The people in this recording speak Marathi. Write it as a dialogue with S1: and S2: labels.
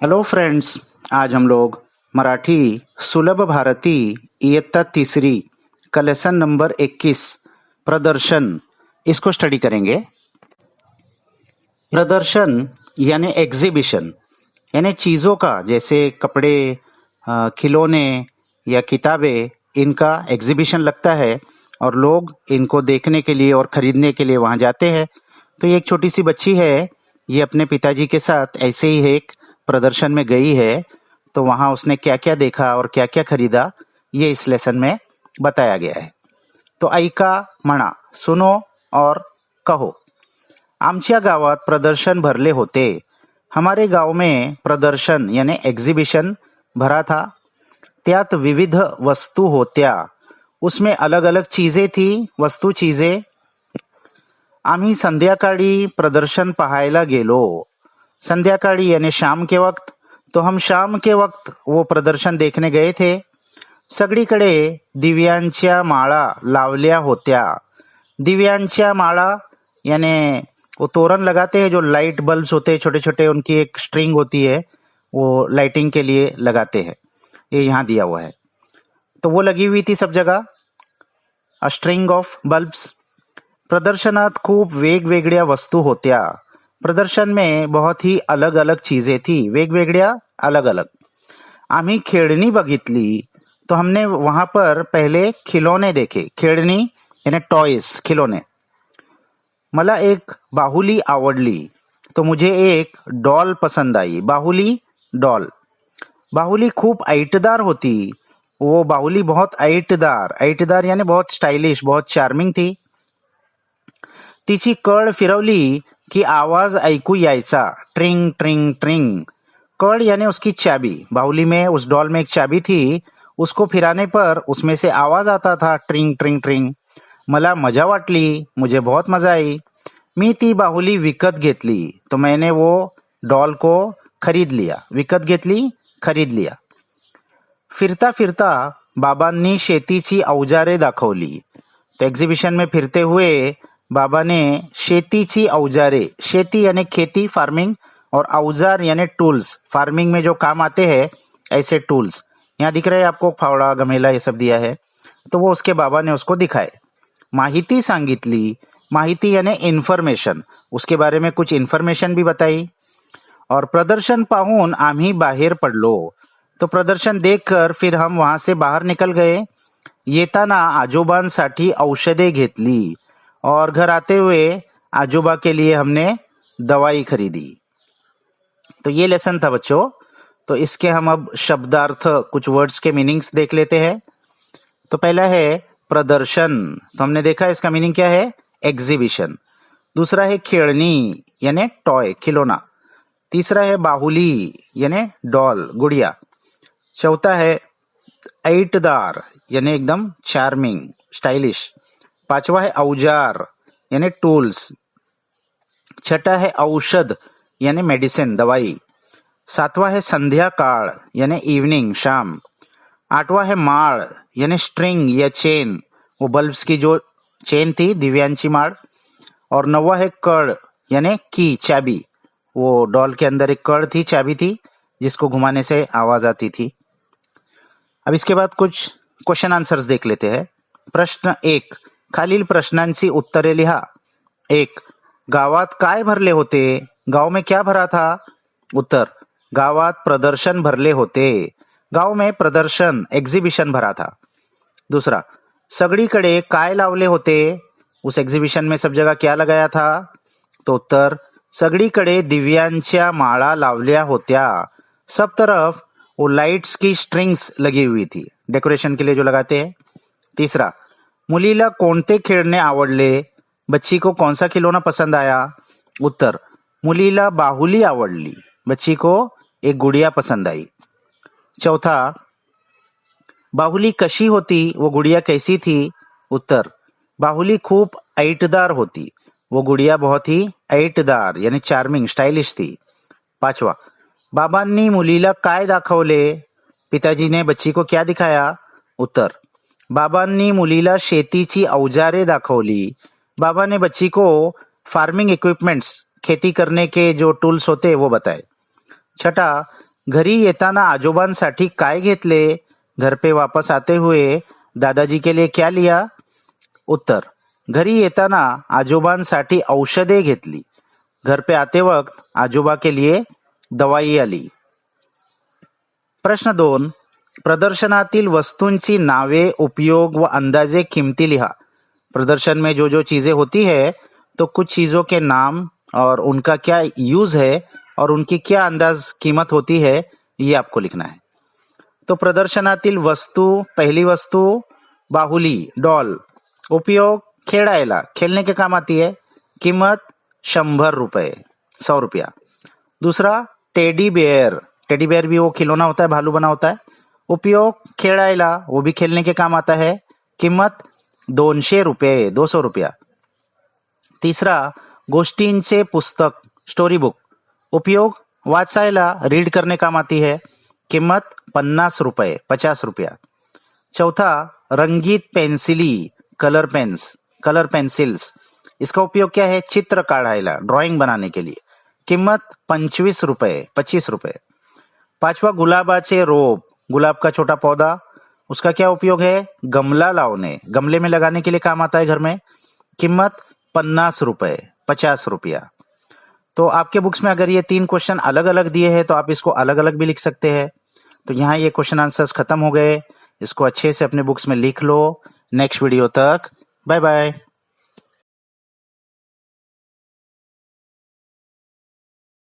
S1: Hello friends. आज हम लोग मराठी सुलभ भारती इयत्ता तीसरी का लेसन नंबर 21 प्रदर्शन इसको स्टडी करेंगे। प्रदर्शन यानी एग्जीबिशन यानी चीज़ों का, जैसे कपड़े, खिलौने या किताबें, इनका एग्जीबिशन लगता है और लोग इनको देखने के लिए और खरीदने के लिए वहाँ जाते हैं। तो ये एक छोटी सी बच्ची है, ये अपने पिताजी के साथ ऐसे ही एक प्रदर्शन में गई है। तो वहाँ उसने क्या क्या देखा और क्या क्या खरीदा, ये इस लेसन में बताया गया है। तो ऐका म्हणा, सुनो और कहो। आमच्या गावात प्रदर्शन भरले होते। हमारे गांव में प्रदर्शन यानी एग्जीबिशन भरा था। त्यात विविध वस्तू होत्या। उसमें अलग अलग चीजें थी, वस्तू चीजें। आम्ही संध्याकाळी प्रदर्शन पाहायला गेलो। संध्याकाळी यानी शाम के वक्त, तो हम शाम के वक्त वो प्रदर्शन देखने गए थे। सगळीकडे दिव्यांच्या माळा लावल्या होत्या। दिव्यांच्या माळा यानी वो तोरण लगाते हैं, जो लाइट बल्ब्स होते हैं छोटे छोटे, उनकी एक स्ट्रिंग होती है, वो लाइटिंग के लिए लगाते हैं। ये यहाँ दिया हुआ है। तो वो लगी हुई थी सब जगह, अ स्ट्रिंग ऑफ बल्ब्स। प्रदर्शनात खूप वेगवेगळ्या वस्तू होत्या। प्रदर्शन में बहुत ही अलग अलग चीजें थी, वेगवेगळ्या अलग अलग। आम्ही खेळणी बघितली, तो हमने वहां पर पहले खिलौने देखे। खेळणी यानी टॉयज, खिलौने। मला एक बाहुली आवडली, तो मुझे एक डॉल पसंद आई। बाहुली, डॉल। बाहुली खूप ऐटदार होती। वो बाहुली बहुत ऐटदार, ऐटदार यानी बहुत स्टाइलिश, बहुत चार्मिंग थी। तिची कळ फिरवली की आवाज ऐकू यायचा, ट्रिंग ट्रिंग ट्रिंग। कड़ यानी उसकी चाबी। बाहुली में, उस डॉल में एक चाबी थी, उसको फिराने पर उसमें से आवाज आता था, ट्रिंग ट्रिंग ट्रिंग। मला मजा वाटली, मुझे बहुत मजा आई। मी ती बाहुली विकत घेतली, तो मैंने वो डॉल को खरीद लिया। विकत घेतली, खरीद लिया। फिरता फिरता बाबांनी शेतीची औजारे दाखवली। तो एग्जीबिशन में फिरते हुए बाबा ने शेतीची औजारे, शेती यानी खेती, फार्मिंग, और औजार यानी टूल्स, फार्मिंग में जो काम आते हैं ऐसे टूल्स। यहाँ दिख रहे हैं आपको, फावड़ा, गमेला, ये सब दिया है। तो वो उसके बाबा ने उसको दिखाए। माहिती सांगितली, माहिती यानी इन्फॉर्मेशन, उसके बारे में कुछ इन्फॉर्मेशन भी बताई। और प्रदर्शन पाहून आम्ही बाहेर पडलो, तो प्रदर्शन देखकर फिर हम वहां से बाहर निकल गए। येताना आजोबांसाठी औषधे घेतली, और घर आते हुए आजोबा के लिए हमने दवाई खरीदी। तो ये लेसन था बच्चों। तो इसके हम अब शब्दार्थ, कुछ वर्ड्स के मीनिंग्स देख लेते हैं। तो पहला है प्रदर्शन, तो हमने देखा इसका मीनिंग क्या है, एग्जीबिशन। दूसरा है खेळणी यानी टॉय, खिलौना। तीसरा है बाहुली यानी डॉल, गुड़िया। चौथा है ऐटदार यानी एकदम चार्मिंग, स्टाइलिश। पांचवा है औजार यानी टूल्स। छठा है औषध यानी मेडिसिन, दवाई। सातवां है संध्या काळ यानी इवनिंग, शाम। आठवां है माळ यानी स्ट्रिंग या चेन, वो बल्ब्स की जो चेन थी, दिव्यांची माळ। और नौवा है कड़ यानी की, चाबी। वो डॉल के अंदर एक कड़ थी, चाबी थी, जिसको घुमाने से आवाज आती थी। अब इसके बाद कुछ क्वेश्चन आंसर्स देख लेते हैं। प्रश्न 1, खालील प्रश्नांची उत्तरे लिहा। 1, गावात काय भरले होते? गांव में क्या भरा था? उत्तर, गावात प्रदर्शन भरले होते। गांव में प्रदर्शन, एग्जीबिशन भरा था। दूसरा, सगळीकडे काय लावले होते? उस एग्जीबिशन में सब जगह क्या लगाया था? तो उत्तर, सगळीकडे दिव्यांच्या माळा लावल्या होत्या। सब तरफ वो लाइट्स की स्ट्रिंग्स लगी हुई थी, डेकोरेशन के लिए जो लगाते हैं। तीसरा, मुलीला कोणते खेळणे आवडले? बच्ची को कौन सा खिलौना पसंद आया? उत्तर, मुलीला बाहुली आवडली, बच्ची को एक गुड़िया पसंद आई। चौथा, बाहुली कशी होती? वो गुड़िया कैसी थी? उत्तर, बाहुली खूप ऐटदार होती, वो गुड़िया बहुत ही ऐटदार यानी चार्मिंग, स्टाइलिश थी। पांचवा, बाबांनी मुलीला काय दाखवले? पिताजी ने बच्ची को क्या दिखाया? उत्तर, बाबांनी मुलीला शेतीची औजारे दाखवली, बाबा ने बच्ची को फार्मिंग इक्विपमेंट्स, खेती करने के जो टूल्स होते हैं वो बताए। छठा, घरी येताना आजोबांसाठी काय घेतले? घर पे वापस आते हुए दादाजी के लिए क्या लिया? उत्तर, घरी येताना आजोबांसाठी औषधे घेतली. घर पे आते वक्त आजोबा के लिए दवाई आली. प्रश्न 2. प्रदर्शनातील वस्तूंची नावे, उपयोग व अंदाजे किमती लिहा. प्रदर्शन में जो जो चीजें होती है तो कुछ चीजों के नाम और उनका क्या यूज है और उनकी क्या अंदाज कीमत होती है ये आपको लिखना है. तो प्रदर्शनातील वस्तू, पहिली वस्तू बाहुली, डॉल. उपयोग खेळायला, खेलने के काम आती है. कीमत 100 रुपये, 100 रुपया. दूसरा टेडी बेयर. टेडी बेयर भी वो खिलौना होता है, भालू बना होता है. उपयोग खेळायला, वो भी खेलने के काम आता है. कीमत 200 रुपये, 200 रुपया. तीसरा गोष्टींचे पुस्तक, स्टोरी बुक. उपयोग वाचायला, रीड करने काम आती है. कीमत 50 रुपये, 50 रुपया. चौथा रंगीत पेन्सिली, कलर पेन्स, कलर पेन्सिल्स. इसका उपयोग क्या है? चित्र काढायला, ड्राइंग बनाने के लिए. कीमत 25 रुपये, 25 रुपये. पांचवा गुलाबाचे रोप, गुलाब का छोटा पौधा. उसका क्या उपयोग है? गमला लावणे, गमले में लगाने के लिए काम आता है घर में. कीमत 50 रुपये, 50 रुपया. तो आपके बुक्स में अगर ये 3 क्वेश्चन अलग अलग दिए हैं तो आप इसको अलग अलग भी लिख सकते हैं. तो यहाँ ये क्वेश्चन आंसर्स खत्म हो गए. इसको अच्छे से अपने बुक्स में लिख लो. नेक्स्ट वीडियो तक बाय बाय.